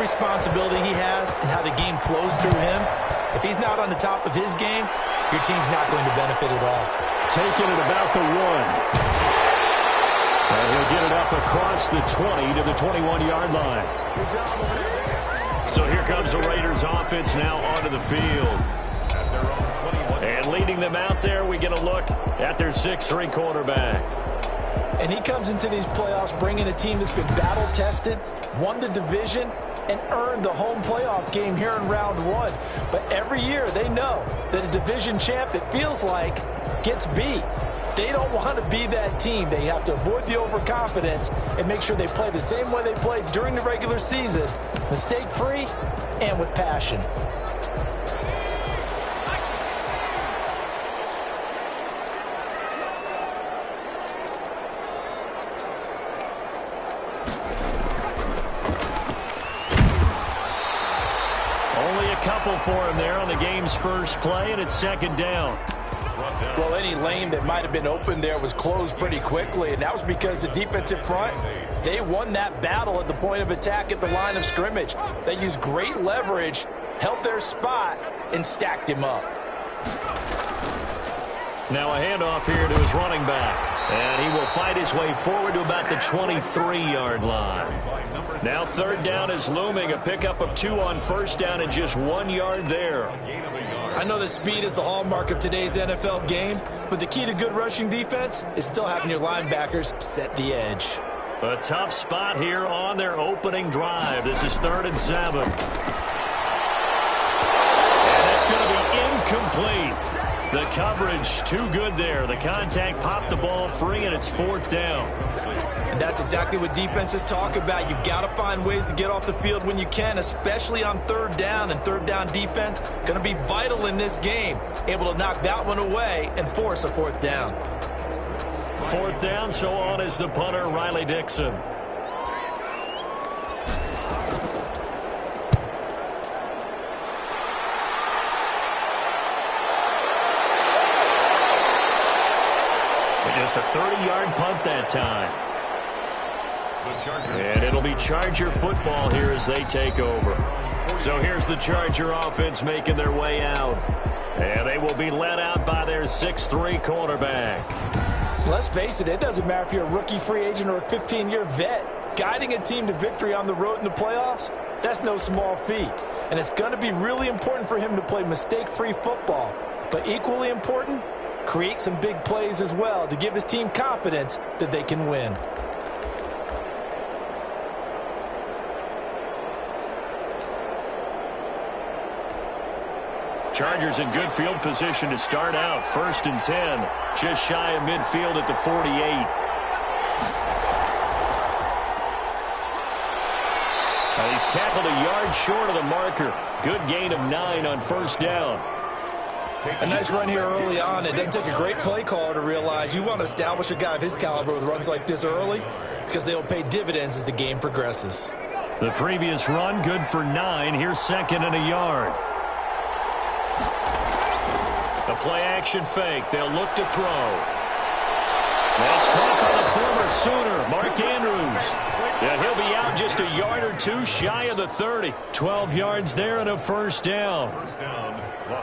responsibility he has and how the game flows through him, if he's not on the top of his game, your team's not going to benefit at all. Taking it about the 1. And he'll get it up across the 20 to the 21-yard line. So here comes the Raiders offense now onto the field. And leading them out there, we get a look at their 6'3" quarterback. And he comes into these playoffs bringing a team that's been battle-tested, won the division, and earned the home playoff game here in round 1. But every year they know that a division champ, it feels like, gets beat. They don't want to be that team. They have to avoid the overconfidence and make sure they play the same way they played during the regular season, mistake-free and with passion. Only a couple for him there on the game's first play, and it's second down. Well, any lane that might have been open there was closed pretty quickly, and that was because the defensive front, they won that battle at the point of attack at the line of scrimmage. They used great leverage, held their spot, and stacked him up. Now a handoff here to his running back, and he will fight his way forward to about the 23-yard line. Now third down is looming, a pickup of 2 on first down and just 1 yard there. I know that speed is the hallmark of today's NFL game, but the key to good rushing defense is still having your linebackers set the edge. A tough spot here on their opening drive. This is 3rd and 7. And that's going to be incomplete. The coverage too good there. The contact popped the ball free, and it's 4th down. And that's exactly what defenses talk about. You've got to find ways to get off the field when you can, especially on 3rd down. And 3rd down defense going to be vital in this game. Able to knock that one away and force a 4th down. 4th down, so on is the punter, Riley Dixon. Just a 30-yard punt that time. And it'll be Charger football here as they take over. So here's the Charger offense making their way out. And they will be led out by their 6'3" quarterback. Let's face it, it doesn't matter if you're a rookie free agent or a 15-year vet. Guiding a team to victory on the road in the playoffs, that's no small feat. And it's going to be really important for him to play mistake-free football. But equally important, create some big plays as well to give his team confidence that they can win. Chargers in good field position to start out. 1st and 10, just shy of midfield at the 48. He's tackled a yard short of the marker. Good gain of 9 on 1st down. A nice run here early on. It doesn't take a great play caller to realize you want to establish a guy of his caliber with runs like this early because they will pay dividends as the game progresses. The previous run, good for 9. Here's 2nd and a yard. The play-action fake. They'll look to throw. That's caught by the former Sooner, Mark Andrews. Yeah, he'll be out just a yard or 2 shy of the 30. 12 yards there and a 1st down.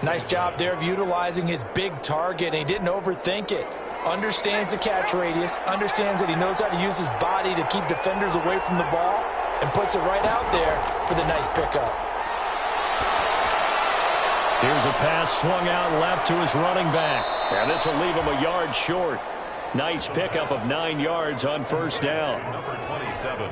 Nice job there of utilizing his big target. He didn't overthink it. Understands the catch radius. Understands that he knows how to use his body to keep defenders away from the ball. And puts it right out there for the nice pickup. Here's a pass swung out left to his running back. And this will leave him a yard short. Nice pickup of 9 yards on 1st down. Number 27.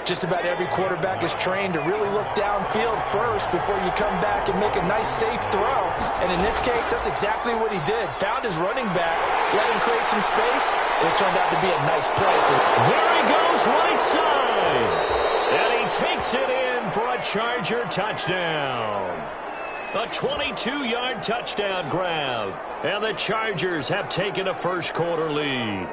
Just about every quarterback is trained to really look downfield first before you come back and make a nice, safe throw. And in this case, that's exactly what he did. Found his running back, let him create some space, and it turned out to be a nice play. There he goes, right side. And he takes it in for a Charger touchdown. A 22-yard touchdown grab. And the Chargers have taken a first quarter lead.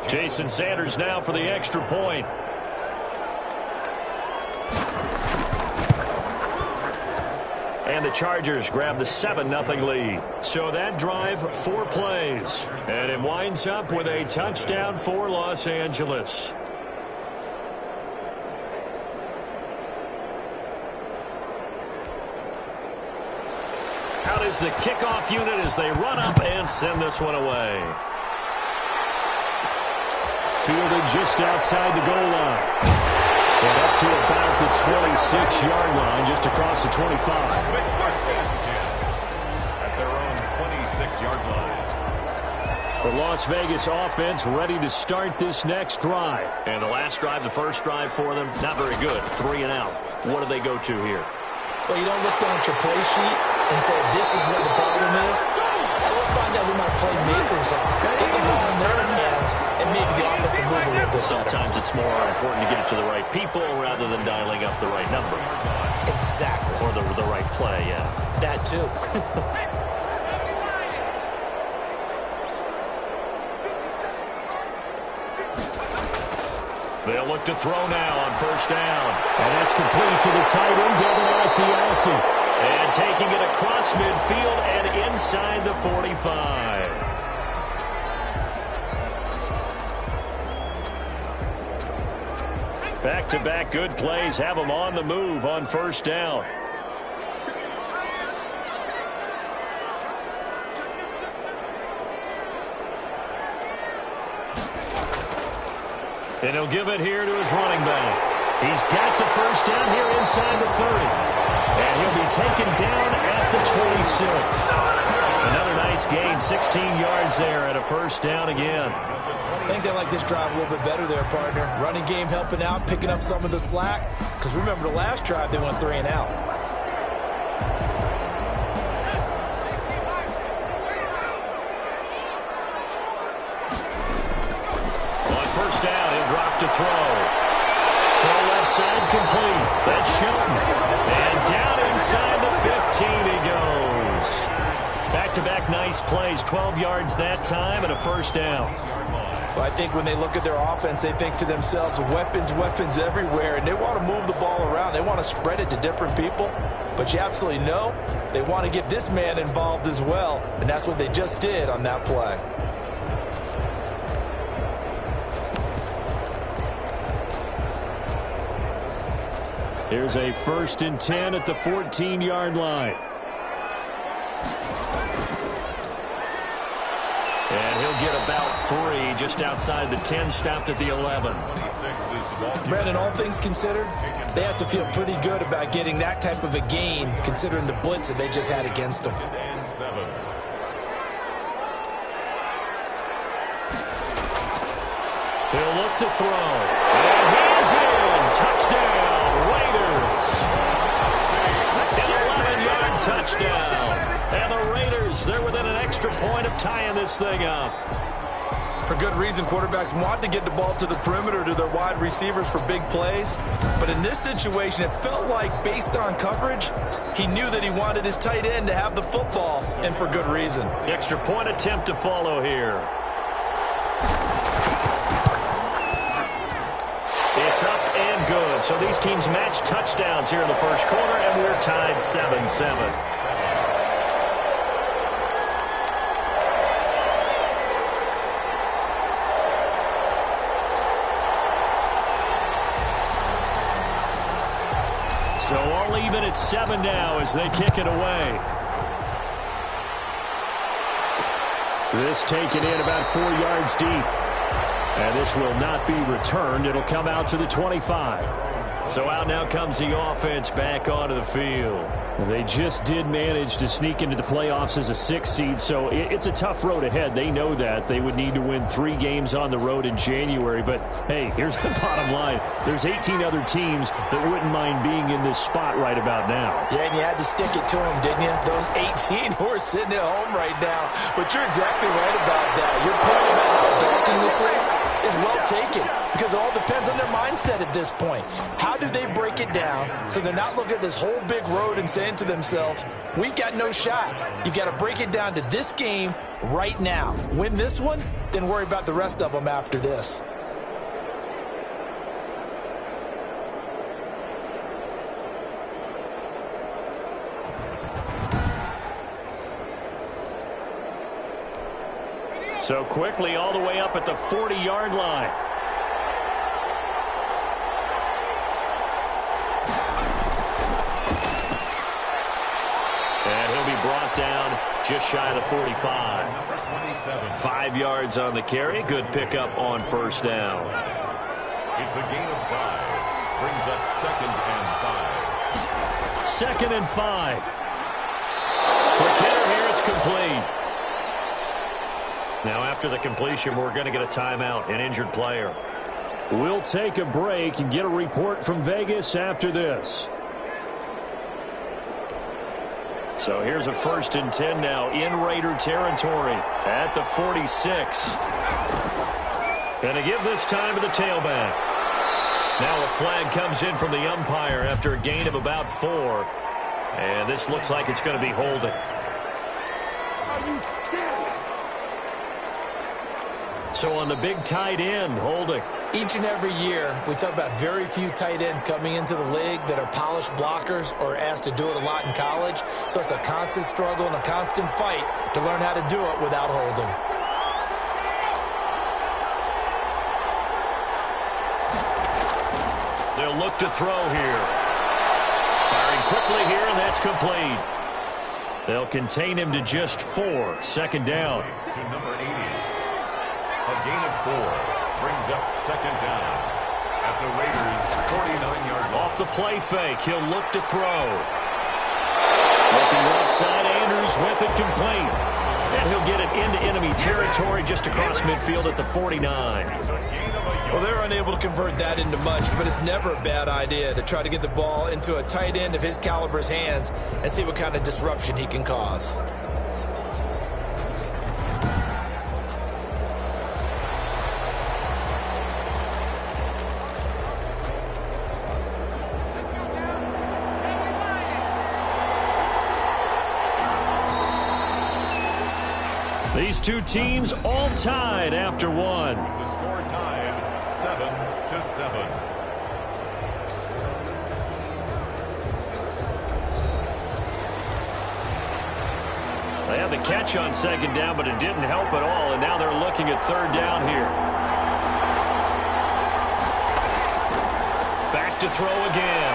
Jason Sanders now for the extra point. And the Chargers grab the 7-0 lead. So that drive, 4 plays. And it winds up with a touchdown for Los Angeles. Out is the kickoff unit as they run up and send this one away. Fielded just outside the goal line. And up to about the 26-yard line, just across the 25. At their own 26-yard line. The Las Vegas offense ready to start this next drive. And the last drive, the first drive for them, not very good. 3 and out. What do they go to here? Well, you don't look down at your play sheet and say, this is what the problem is. Let's find out who my playmakers are. Get the ball in their hands, and maybe the offensive move a little bit Sometimes better. It's more important to get it to the right people rather than dialing up the right number. Exactly. Or the right play, yeah. That too. They'll look to throw now on first down. And that's complete to the tight end, Devin Asiasi. And taking it across midfield and inside the 45. Back-to-back good plays have them on the move on first down. And he'll give it here to his running back. He's got the first down here inside the 30. And he'll be taken down at the 26. Another nice gain, 16 yards there at a first down again. I think they like this drive a little bit better there, partner. Running game helping out, picking up some of the slack. Because remember, the last drive, they went 3 and out. On first down, he'll drop to throw. Throw left side complete. That's Shelton. And down inside the 15 he goes. Back-to-back nice plays. 12 yards that time and a first down. But I think when they look at their offense, they think to themselves, weapons everywhere, and they want to move the ball around. They want to spread it to different people. But you absolutely know they want to get this man involved as well, and that's what they just did on that play. Here's a 1st and 10 at the 14-yard line. And he'll get about 3 just outside the 10, stopped at the 11. Brandon, all things considered, they have to feel pretty good about getting that type of a gain considering the blitz that they just had against them. He'll look to throw. And he's in. Touchdown, Raiders. An 11-yard touchdown. And the Raiders, they're within an extra point of tying this thing up. For good reason, quarterbacks want to get the ball to the perimeter to their wide receivers for big plays. But in this situation, it felt like, based on coverage, he knew that he wanted his tight end to have the football, and for good reason. Extra point attempt to follow here. It's up and good. So these teams match touchdowns here in the first quarter, and we're tied 7-7. So all even at 7 now as they kick it away. This taken in about 4 yards deep. And this will not be returned. It'll come out to the 25. So out now comes the offense back onto the field. They just did manage to sneak into the playoffs as a 6th seed, so it's a tough road ahead. They know that. They would need to win 3 games on the road in January. But, hey, here's the bottom line. There's 18 other teams that wouldn't mind being in this spot right about now. Yeah, and you had to stick it to them, didn't you? Those 18 who are sitting at home right now. But you're exactly right about that. Your point about how daunting this is well taken, because it all depends on their mindset at this point. How do they break it down so they're not looking at this whole big road and saying to themselves, we've got no shot. You've got to break it down to this game right now. Win this one, then worry about the rest of them after this. So quickly all the way up at the 40-yard line. And he'll be brought down just shy of the 45. 5 yards on the carry. Good pickup on first down. It's a gain of 5. Brings up 2nd and 5. 2nd and 5. Quick hitter here. It's complete. Now after the completion, we're going to get a timeout, an injured player. We'll take a break and get a report from Vegas after this. So here's a 1st and 10 now in Raider territory at the 46. Going to give this time to the tailback. Now a flag comes in from the umpire after a gain of about 4. And this looks like it's going to be holding. So on the big tight end, holding. Each and every year, we talk about very few tight ends coming into the league that are polished blockers or asked to do it a lot in college. So it's a constant struggle and a constant fight to learn how to do it without holding. They'll look to throw here. Firing quickly here, and that's complete. They'll contain him to just 4. 2nd down. To number 80. A gain of 4 brings up 2nd down at the Raiders' 49-yard line. Off the play fake, he'll look to throw. Looking left side, Andrews with it complete. And he'll get it into enemy territory just across midfield at the 49. Well, they're unable to convert that into much, but it's never a bad idea to try to get the ball into a tight end of his caliber's hands and see what kind of disruption he can cause. These two teams all tied after 1. The score tied 7-7. They had the catch on 2nd down, but it didn't help at all, and now they're looking at 3rd down here. Back to throw again.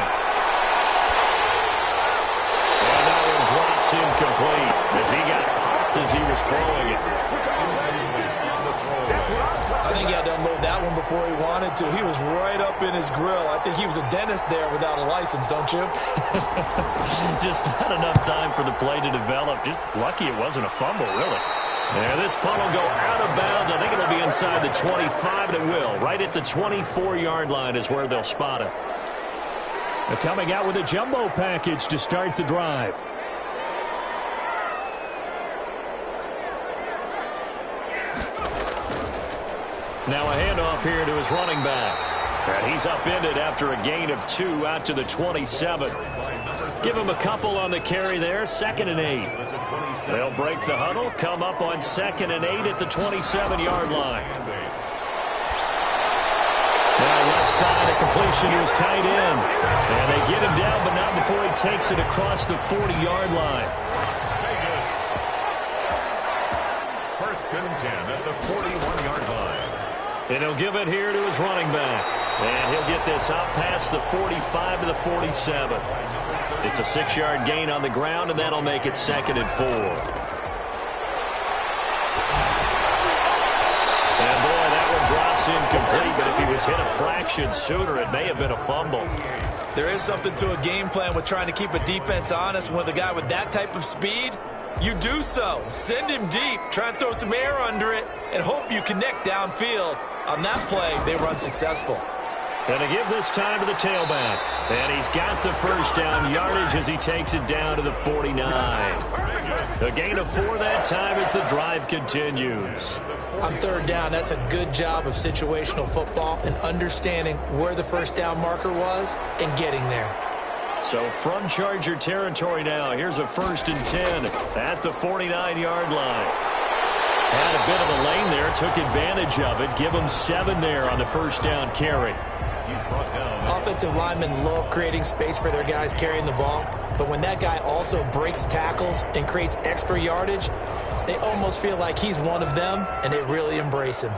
And that one drops incomplete as he got popped as he was throwing it. I think he had to unload that one before he wanted to. He was right up in his grill. I think he was a dentist there without a license, don't you? Just not enough time for the play to develop. Just lucky it wasn't a fumble, really. And this punt will go out of bounds. I think it'll be inside the 25, and it will. Right at the 24-yard line is where they'll spot it. They're coming out with a jumbo package to start the drive. Now a handoff here to his running back. And he's upended after a gain of 2 out to the 27. Give him a couple on the carry there. 2nd and 8. They'll break the huddle, come up on 2nd and 8 at the 27-yard line. Now left side, a completion to his tight end. And they get him down, but not before he takes it across the 40-yard line. First and 10 at the 41-yard line. And he'll give it here to his running back. And he'll get this out past the 45 to the 47. It's a 6-yard gain on the ground, and that'll make it 2nd and 4. And boy, that one drops incomplete, but if he was hit a fraction sooner, it may have been a fumble. There is something to a game plan with trying to keep a defense honest. With a guy with that type of speed, you do so. Send him deep, try and throw some air under it, and hope you connect downfield. On that play, they were unsuccessful. And to give this time to the tailback. And he's got the first down yardage as he takes it down to the 49. A gain of 4 that time as the drive continues. On 3rd down, that's a good job of situational football and understanding where the first down marker was and getting there. So from Charger territory now, here's a 1st and 10 at the 49-yard line. Had a bit of a lane there, took advantage of it. Give him 7 there on the first down carry. He's brought down. Offensive linemen love creating space for their guys carrying the ball, but when that guy also breaks tackles and creates extra yardage, they almost feel like he's one of them, and they really embrace him.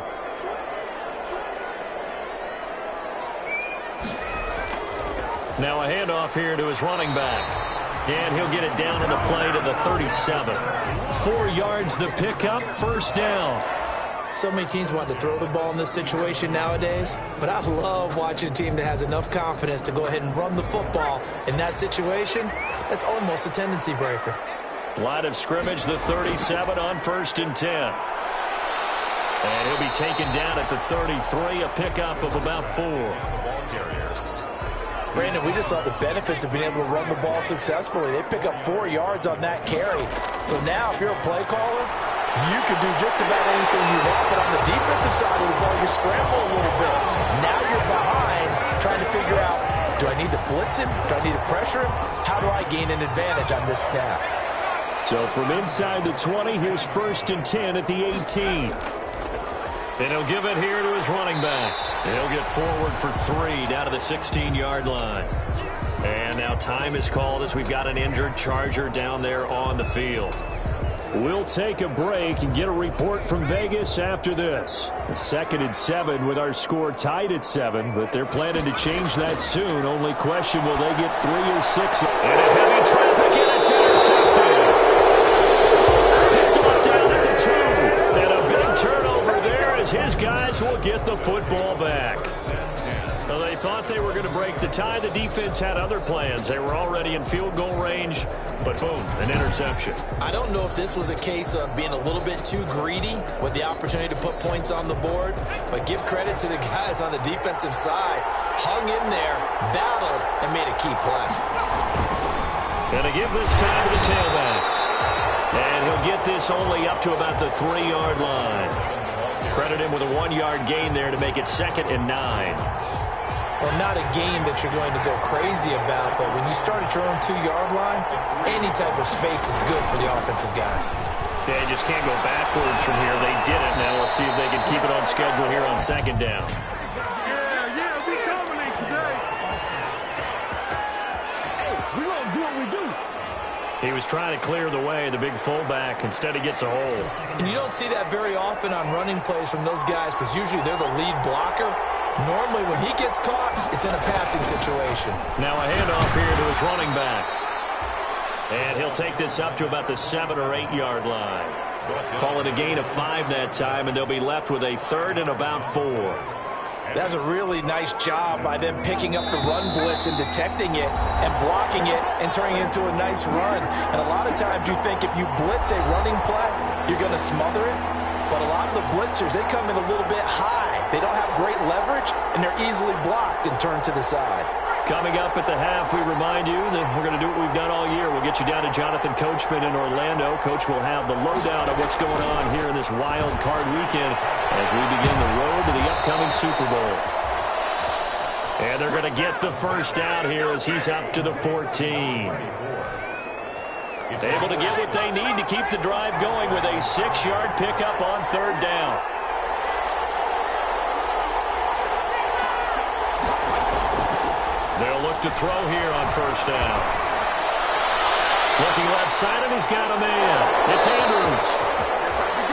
Now a handoff here to his running back. And he'll get it down in the play to the 37. 4 yards the pickup, first down. So many teams want to throw the ball in this situation nowadays, but I love watching a team that has enough confidence to go ahead and run the football in that situation. That's almost a tendency breaker. Line of scrimmage, the 37 on 1st and 10. And he'll be taken down at the 33, a pickup of about 4. Brandon, we just saw the benefits of being able to run the ball successfully. They pick up 4 yards on that carry. So now if you're a play caller, you can do just about anything you want. But on the defensive side of the ball, you scramble a little bit. Now you're behind trying to figure out, do I need to blitz him? Do I need to pressure him? How do I gain an advantage on this snap? So from inside the 20, here's 1st and 10 at the 18. And he'll give it here to his running back. He'll get forward for 3 down to the 16-yard line. And now time is called as we've got an injured Charger down there on the field. We'll take a break and get a report from Vegas after this. 2nd and 7 with our score tied at 7, but they're planning to change that soon. Only question, will they get 3 or 6? And a heavy traffic, and it's intercepted. Picked off down at the 2. And a big turnover there as his guys will get the football back. Well, they thought they were going to break the tie. The defense had other plans. They were already in field goal range, but boom, an interception. I don't know if this was a case of being a little bit too greedy with the opportunity to put points on the board, but give credit to the guys on the defensive side. Hung in there, battled, and made a key play. And to give this time to the tailback. And he'll get this only up to about the 3-yard line. Credit him with a 1-yard gain there to make it 2nd and 9. Well, not a game that you're going to go crazy about, but when you start at your own 2-yard line, any type of space is good for the offensive guys. They just can't go backwards from here. They did it. Now we'll see if they can keep it on schedule here on 2nd down. Yeah, we dominate today. Hey, we gonna do what we do. He was trying to clear the way, the big fullback. Instead, he gets a hold. And you don't see that very often on running plays from those guys because usually they're the lead blocker. Normally, when he gets caught, it's in a passing situation. Now a handoff here to his running back. And he'll take this up to about the 7 or 8 yard line. Call it a gain of 5 that time, and they'll be left with a 3rd and about 4. That's a really nice job by them picking up the run blitz and detecting it and blocking it and turning it into a nice run. And a lot of times you think if you blitz a running play, you're going to smother it. But a lot of the blitzers, they come in a little bit high. They don't have great leverage, and they're easily blocked and turned to the side. Coming up at the half, we remind you that we're going to do what we've done all year. We'll get you down to Jonathan Coachman in Orlando. Coach will have the lowdown of what's going on here in this wild card weekend as we begin the road to the upcoming Super Bowl. And they're going to get the first down here as he's up to the 14. Able to get what they need to keep the drive going with a 6-yard pickup on 3rd down. They'll look to throw here on 1st down. Looking left side, and he's got a man. It's Andrews.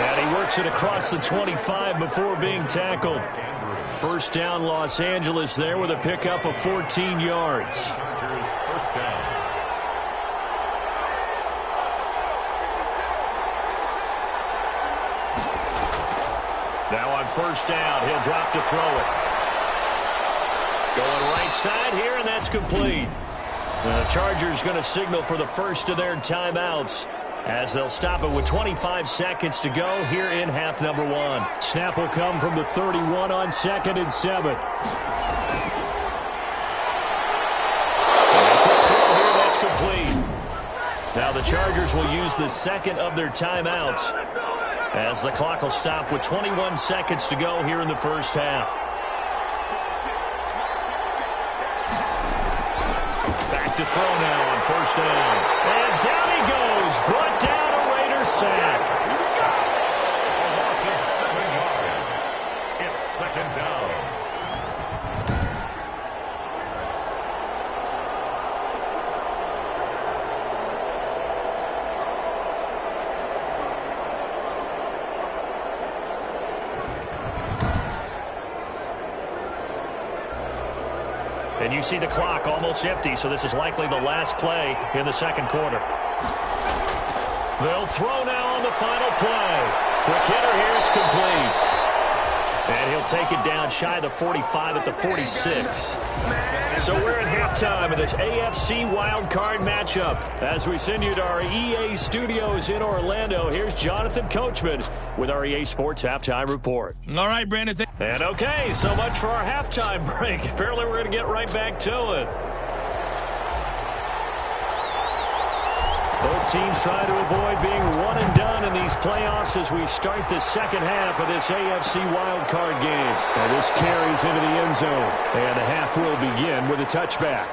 And he works it across the 25 before being tackled. 1st down, Los Angeles there with a pickup of 14 yards. First down. Now on 1st down, he'll drop to throw it. Going right side here, and that's complete. The Chargers going to signal for the first of their timeouts as they'll stop it with 25 seconds to go here in half number 1. Snap will come from the 31 on 2nd and 7. And a quick throw here, that's complete. Now the Chargers will use the 2nd of their timeouts as the clock will stop with 21 seconds to go here in the first half. Back to throw now on 1st down. And down he goes. Brought down a Raiders sack. A loss of 7 yards. It's 2nd down. And you see the clock almost empty, so this is likely the last play in the second quarter. They'll throw now on the final play. Quick hitter here, it's complete. And he'll take it down shy of the 45 at the 46. So we're at halftime of this AFC wildcard matchup. As we send you to our EA studios in Orlando, here's Jonathan Coachman with our EA Sports Halftime Report. All right, Brandon. And okay, so much for our halftime break. Apparently we're going to get right back to it. Both teams trying to avoid being one and done in these playoffs as we start the second half of this AFC wildcard game. And this carries into the end zone. And the half will begin with a touchback.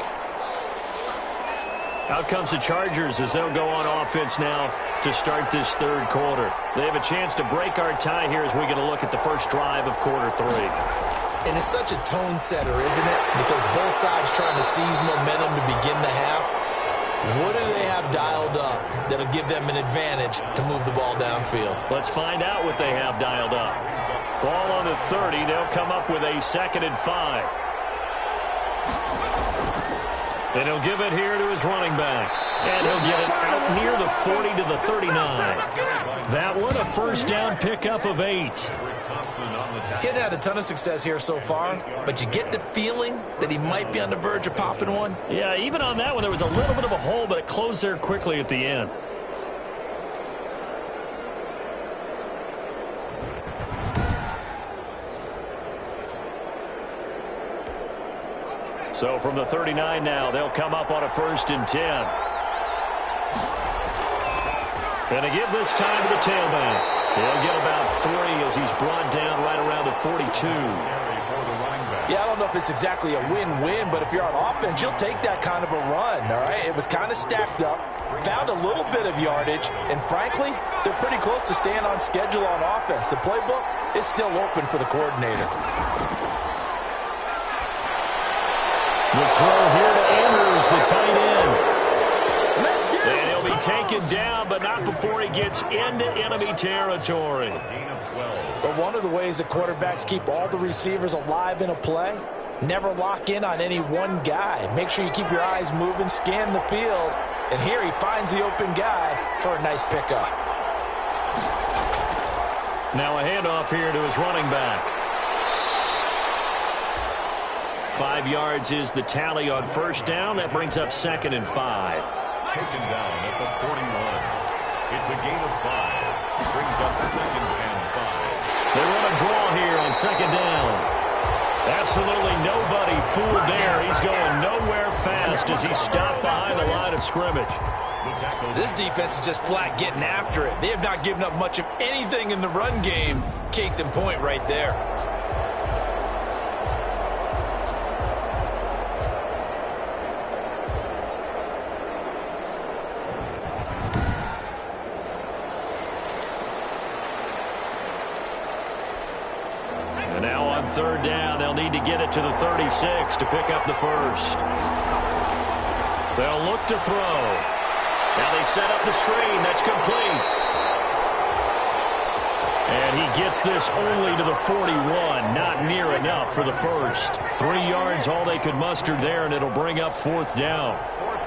Out comes the Chargers as they'll go on offense now to start this third quarter. They have a chance to break our tie here as we get a look at the first drive of quarter three. And it's such a tone setter, isn't it? Because both sides trying to seize momentum to begin the half. What do they have dialed up that'll give them an advantage to move the ball downfield? Let's find out what they have dialed up. Ball on the 30. They'll come up with a 2nd and 5. And he'll give it here to his running back. And he'll get it out near the 40 to the 39. That one, a first down pickup of 8. Getting had a ton of success here so far, but you get the feeling that he might be on the verge of popping one. Yeah, even on that one, there was a little bit of a hole, but it closed there quickly at the end. So from the 39 now, they'll come up on a 1st and 10. And to give this time to the tailback. He'll get about 3 as he's brought down right around the 42. Yeah, I don't know if it's exactly a win-win, but if you're on offense, you'll take that kind of a run, all right? It was kind of stacked up, found a little bit of yardage, and frankly, they're pretty close to staying on schedule on offense. The playbook is still open for the coordinator. The throw here to Andrews, the tight end. And he'll be taken down, but not before he gets into enemy territory. But one of the ways that quarterbacks keep all the receivers alive in a play, never lock in on any one guy. Make sure you keep your eyes moving, scan the field, and here he finds the open guy for a nice pickup. Now a handoff here to his running back. 5 yards is the tally on first down. That brings up 2nd and 5. Taken down at the 41. It's a gain of 5. Brings up 2nd and 5. They run a draw here on 2nd down. Absolutely nobody fooled there. He's going nowhere fast as he's stopped behind the line of scrimmage. This defense is just flat getting after it. They have not given up much of anything in the run game. Case in point right there. Third down, they'll need to get it to the 36 to pick up the first. They'll look to throw. Now they set up the screen. That's complete. And he gets this only to the 41. Not near enough for the first. 3 yards, all they could muster there, and it'll bring up 4th down.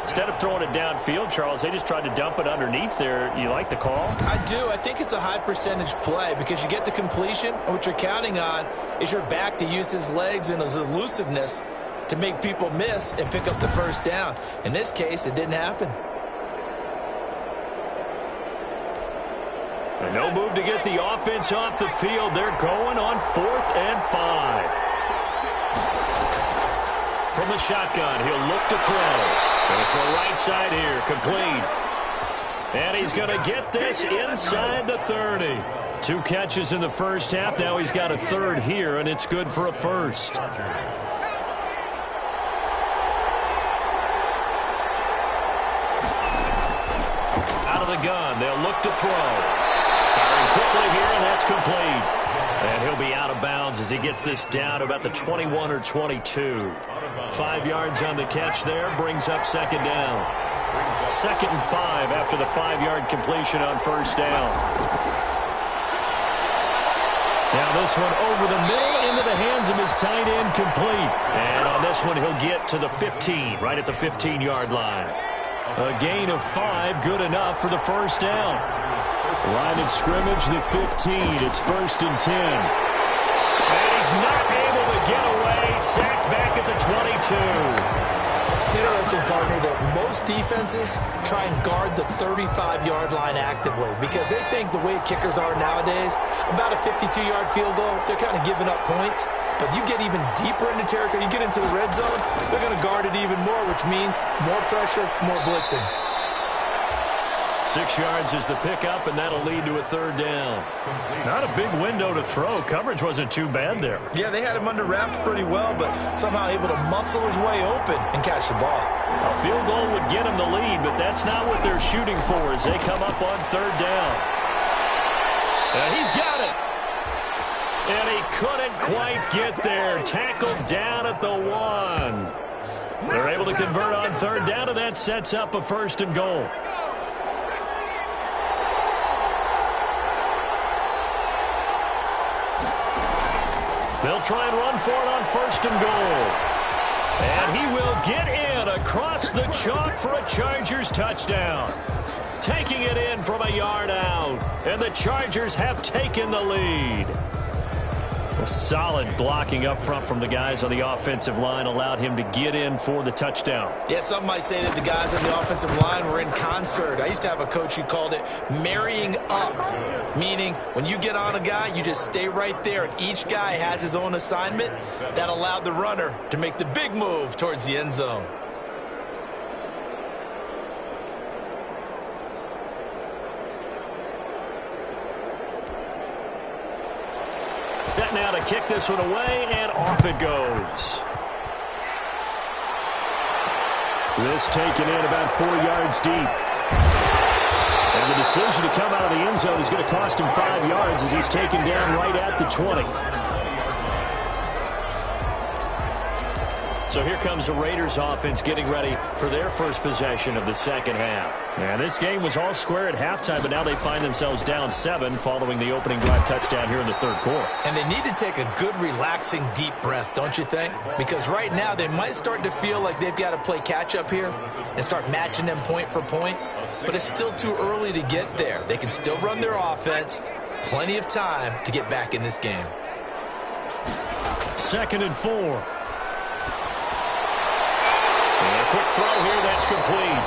Instead of throwing it downfield, Charles, they just tried to dump it underneath there. You like the call? I do. I think it's a high percentage play because you get the completion, and what you're counting on is your back to use his legs and his elusiveness to make people miss and pick up the first down. In this case, it didn't happen. And no move to get the offense off the field. They're going on 4th and 5. From the shotgun, he'll look to throw. And it's the right side here, complete. And he's going to get this inside the 30. 2 catches in the first half. Now he's got a 3rd here, and it's good for a first. Out of the gun, they'll look to throw. Firing quickly here, and that's complete. And he'll be out of bounds as he gets this down to about the 21 or 22. 5 yards on the catch there, brings up 2nd down. 2nd and 5 after the 5-yard completion on first down. Now this one over the middle into the hands of his tight end, complete. And on this one, he'll get to the 15, right at the 15-yard line. A gain of 5, good enough for the first down. Line of scrimmage, the 15. It's 1st and 10. And he's not able to get away. Sacked back at the 22. It's interesting, partner, that most defenses try and guard the 35-yard line actively because they think the way kickers are nowadays, about a 52-yard field goal, they're kind of giving up points. But you get even deeper into territory, you get into the red zone, they're going to guard it even more, which means more pressure, more blitzing. 6 yards is the pickup, and that'll lead to a 3rd down. Not a big window to throw. Coverage wasn't too bad there. Yeah, they had him under wraps pretty well, but somehow able to muscle his way open and catch the ball. A field goal would get him the lead, but that's not what they're shooting for as they come up on 3rd down. And he's got it. And he couldn't quite get there. Tackled down at the 1. They're able to convert on 3rd down, and that sets up a 1st and goal. They'll try and run for it on 1st and goal. And he will get in across the chalk for a Chargers touchdown. Taking it in from a yard out. And the Chargers have taken the lead. A solid blocking up front from the guys on the offensive line allowed him to get in for the touchdown. Yeah, some might say that the guys on the offensive line were in concert. I used to have a coach who called it marrying up, meaning when you get on a guy, you just stay right there, and each guy has his own assignment. That allowed the runner to make the big move towards the end zone. Set now to kick this one away, and off it goes. This taken in about 4 yards deep. And the decision to come out of the end zone is going to cost him 5 yards as he's taken down right at the 20. So here comes the Raiders offense getting ready for their first possession of the second half. And this game was all square at halftime, but now they find themselves down 7 following the opening drive touchdown here in the 3rd quarter. And they need to take a good, relaxing, deep breath, don't you think? Because right now they might start to feel like they've got to play catch-up here and start matching them point for point. But it's still too early to get there. They can still run their offense. Plenty of time to get back in this game. 2nd and 4. Quick throw here, that's complete.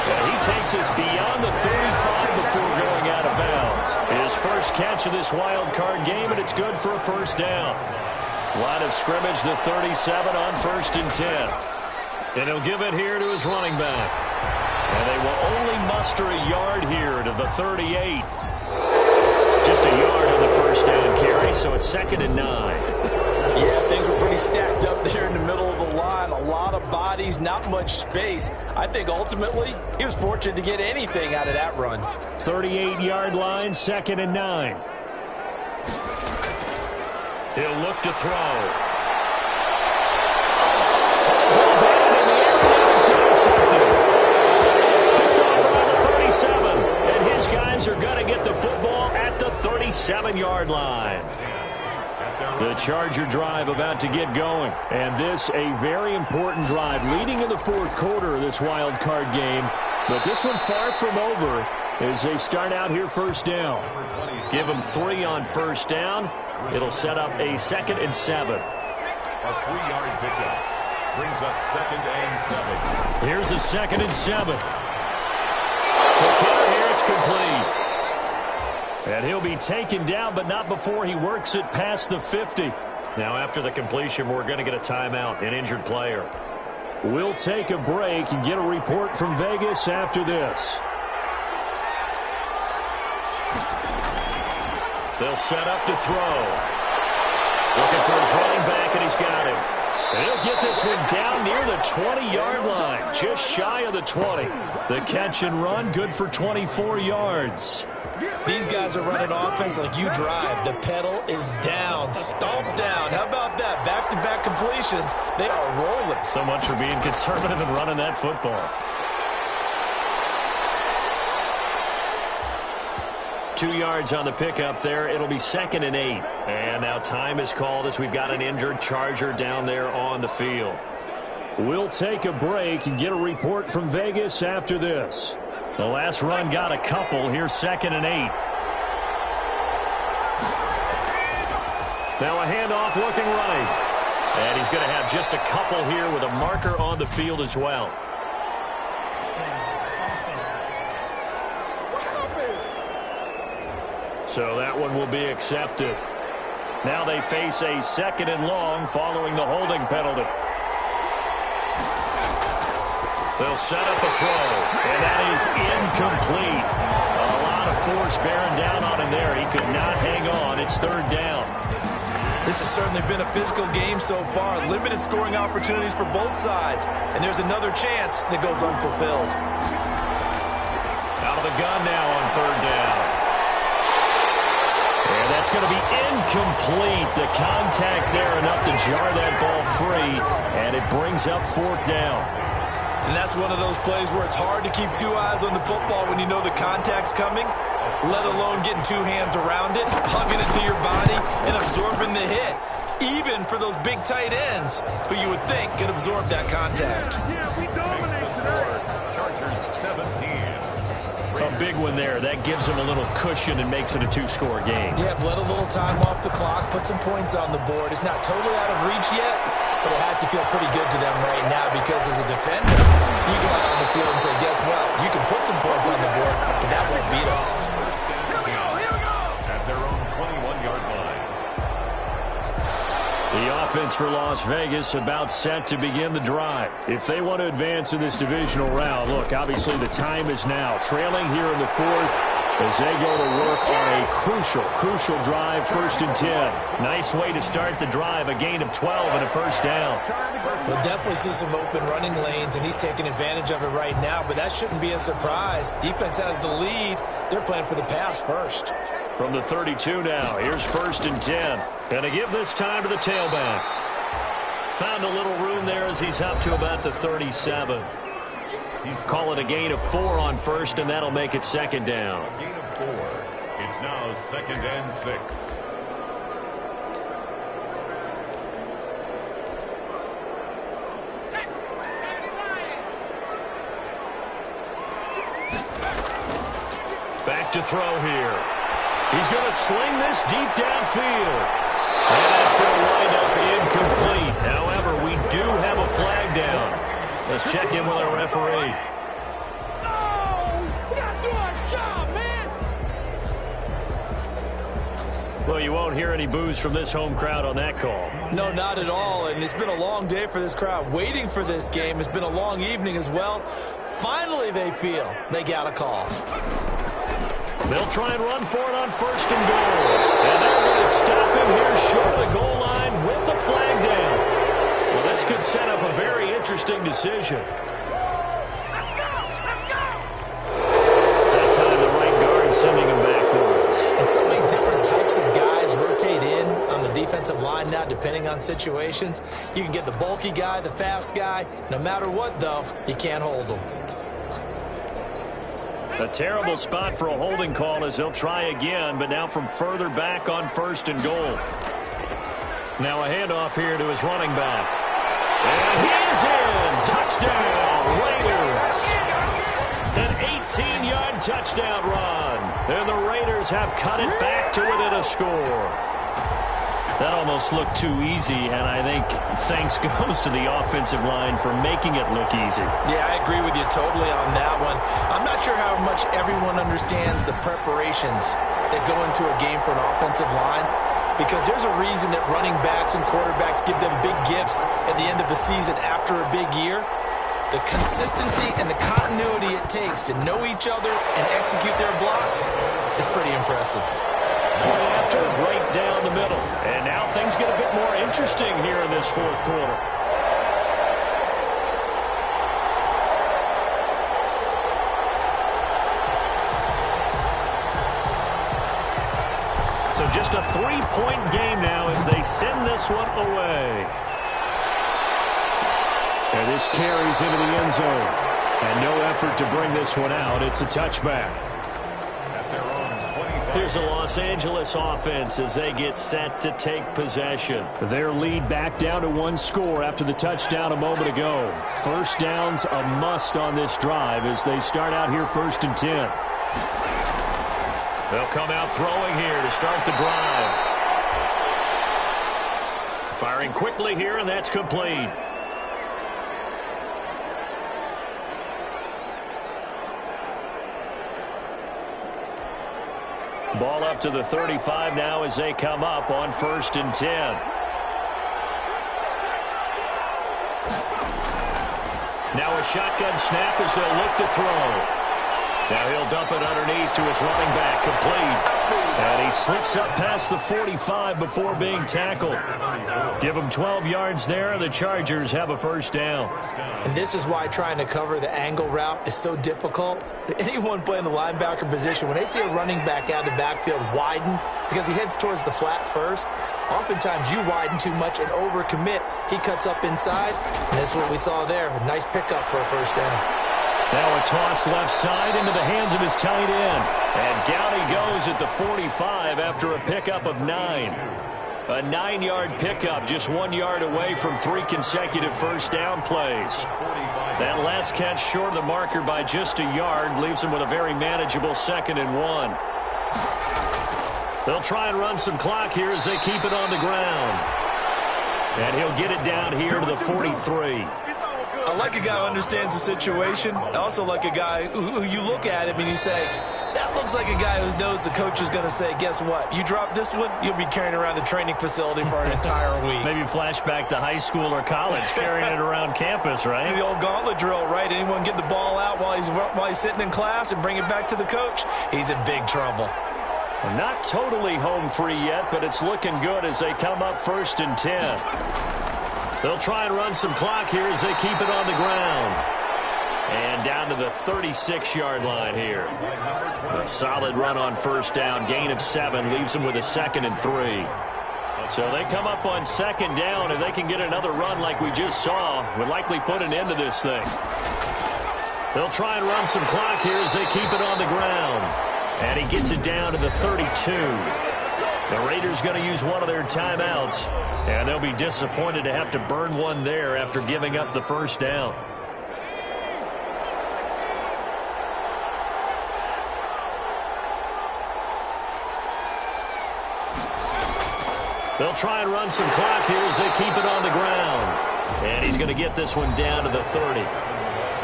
And he takes us beyond the 35 before going out of bounds. His first catch of this wild card game, and it's good for a 1st down. Line of scrimmage, the 37 on 1st and 10. And he'll give it here to his running back. And they will only muster a yard here to the 38. Just a yard on the 1st down carry, so it's 2nd and 9. Yeah, things were pretty stacked up there in the middle of the line. A lot of bodies, not much space. I think ultimately he was fortunate to get anything out of that run. 38-yard line, 2nd and 9. He'll look to throw. Ball batted in the air, and it's intercepted. Picked off around the 37, and his guys are going to get the football at the 37-yard line. The Charger drive about to get going. And this a very important drive leading in the 4th quarter of this wild card game. But this one far from over as they start out here 1st down. Give them 3 on 1st down. It'll set up a 2nd and 7. A 3-yard pickup brings up 2nd and 7. Here's a 2nd and 7. The kicker here, it's complete. And he'll be taken down, but not before he works it past the 50. Now, after the completion, we're going to get a timeout, an injured player. We'll take a break and get a report from Vegas after this. They'll set up to throw. Looking for his running back, and he's got him. And he'll get this one down near the 20-yard line, just shy of the 20. The catch and run, good for 24 yards. These guys are running offense like you drive. The pedal is down, stomp down. How about that? Back-to-back completions. They are rolling. So much for being conservative and running that football. 2 yards on the pickup there. It'll be 2nd and 8. And now time is called as we've got an injured Charger down there on the field. We'll take a break and get a report from Vegas after this. The last run got a couple. Here's 2nd and 8. Now a handoff looking right. And he's going to have just a couple here with a marker on the field as well. So that one will be accepted. Now they face a 2nd and long following the holding penalty. They'll set up a throw, and that is incomplete. A lot of force bearing down on him there. He could not hang on. It's 3rd down. This has certainly been a physical game so far. Limited scoring opportunities for both sides. And there's another chance that goes unfulfilled. Out of the gun now on 3rd down. And that's going to be incomplete. The contact there enough to jar that ball free. And it brings up 4th down. And that's one of those plays where it's hard to keep 2 eyes on the football when you know the contact's coming, let alone getting 2 hands around it, hugging it to your body, and absorbing the hit. Even for those big tight ends who you would think could absorb that contact. Yeah, we dominate today. Chargers 17. A big one there. That gives them a little cushion and makes it a 2-score game. Yeah, let a little time off the clock, put some points on the board. It's not totally out of reach yet, but it has to feel pretty good to them right now because as a defender, you go out on the field and say, guess what? You can put some points on the board, but that won't beat us. At their own 21-yard line. The offense for Las Vegas about set to begin the drive. If they want to advance in this divisional round, look, obviously the time is now. Trailing here in the 4th as they go to work on a crucial drive, 1st and 10. Nice way to start the drive, a gain of 12 and a 1st down. We'll definitely see some open running lanes, and he's taking advantage of it right now, but that shouldn't be a surprise. Defense has the lead. They're playing for the pass first. From the 32 now, here's 1st and 10. Gonna give this time to the tailback. Found a little room there as he's up to about the 37. He's calling a gain of 4 on 1st, and that'll make it 2nd down. A gain of 4. It's now 2nd and 6. Back to throw here. He's going to sling this deep downfield. And that's going to wind up incomplete. However, we do have a flag down. Let's check in with our referee. We gotta do our job, man. Well, you won't hear any boos from this home crowd on that call. No, not at all, and it's been a long day for this crowd. Waiting for this game. It's been a long evening as well. Finally, they feel they got a call. They'll try and run for it on 1st and goal. And they're going to stop him here short of the goal line with the flag down. Well, this could set up a very interesting decision. That time the right guard sending him backwards. And so many different types of guys rotate in on the defensive line now, depending on situations. You can get the bulky guy, the fast guy. No matter what, though, you can't hold them. A terrible spot for a holding call as they'll try again, but now from further back on 1st and goal. Now a handoff here to his running back. And he's in. Touchdown, Raiders. An 18-yard touchdown run. And the Raiders have cut it back to within a score. That almost looked too easy, and I think thanks goes to the offensive line for making it look easy. Yeah, I agree with you totally on that one. I'm not sure how much everyone understands the preparations that go into a game for an offensive line, because there's a reason that running backs and quarterbacks give them big gifts at the end of the season after a big year. The consistency and the continuity it takes to know each other and execute their blocks is pretty impressive. Play after, right down the middle. And now things get a bit more interesting here in this 4th quarter. So just a 3-point game now as they send this one away. And this carries into the end zone. And no effort to bring this one out. It's a touchback. At their own 25. Here's a Los Angeles offense as they get set to take possession. Their lead back down to one score after the touchdown a moment ago. First down's a must on this drive as they start out here 1st and 10. They'll come out throwing here to start the drive. Firing quickly here, and that's complete. Ball up to the 35 now as they come up on 1st and 10. Now a shotgun snap as they'll look to throw. Now he'll dump it underneath to his running back, complete. And he slips up past the 45 before being tackled. Give him 12 yards there, and the Chargers have a first down. And this is why trying to cover the angle route is so difficult. Anyone playing the linebacker position, when they see a running back out of the backfield widen, because he heads towards the flat first, oftentimes you widen too much and overcommit. He cuts up inside, and that's what we saw there. A nice pickup for a first down. Now a toss left side into the hands of his tight end. And down he goes at the 45 after a pickup of 9. A 9-yard pickup, just 1 yard away from 3 consecutive first down plays. That last catch short of the marker by just a yard leaves him with a very manageable 2nd and 1. They'll try and run some clock here as they keep it on the ground. And he'll get it down here to the 43. I like a guy who understands the situation. I also like a guy who you look at him and you say, that looks like a guy who knows the coach is going to say, guess what? You drop this one, you'll be carrying around the training facility for an entire week. Maybe flashback to high school or college, carrying it around campus, right? The old gauntlet drill, right? Anyone get the ball out while he's sitting in class and bring it back to the coach? He's in big trouble. Not totally home free yet, but it's looking good as they come up 1st and 10. They'll try and run some clock here as they keep it on the ground. And down to the 36-yard line here. A solid run on first down. Gain of 7 leaves them with a 2nd and 3. So they come up on 2nd down, and they can get another run like we just saw. Would likely put an end to this thing. They'll try and run some clock here as they keep it on the ground. And he gets it down to the 32. The Raiders going to use one of their timeouts, and they'll be disappointed to have to burn one there after giving up the first down. They'll try and run some clock here as they keep it on the ground. And he's going to get this one down to the 30.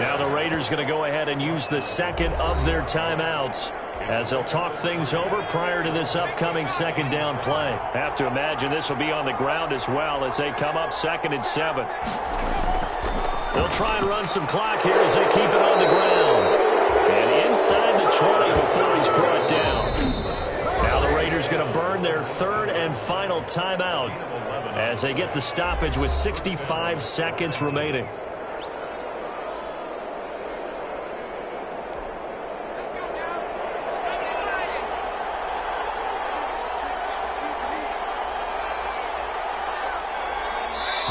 Now the Raiders going to go ahead and use the 2nd of their timeouts as they'll talk things over prior to this upcoming 2nd down play. Have to imagine this will be on the ground as well as they come up 2nd and 7. They'll try and run some clock here as they keep it on the ground. And inside the 20 before he's brought down. Now the Raiders going to burn their 3rd and final timeout as they get the stoppage with 65 seconds remaining.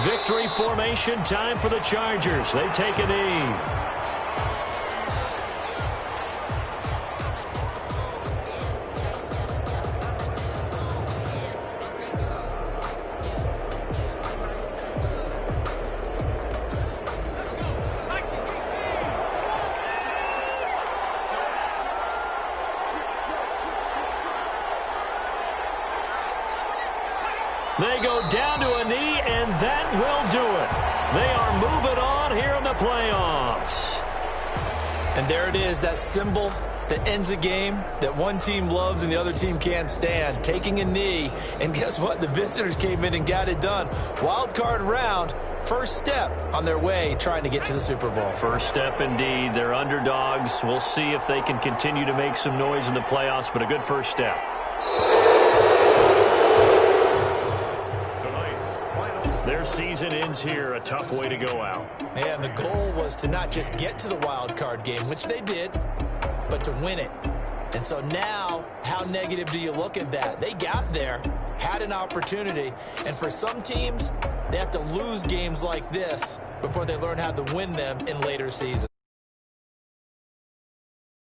Victory formation time for the Chargers. They take a knee. They go down to a knee, and that will do it. They are moving on here in the playoffs. And there it is, that symbol that ends a game that one team loves and the other team can't stand, taking a knee. And guess what? The visitors came in and got it done. Wild card round, first step on their way trying to get to the Super Bowl. First step indeed. They're underdogs. We'll see if they can continue to make some noise in the playoffs, but a good first step. Their season ends here. A tough way to go out. And the goal was to not just get to the wild card game, which they did, but to win it. And so now, how negative do you look at that? They got there, had an opportunity, and for some teams, they have to lose games like this before they learn how to win them in later seasons.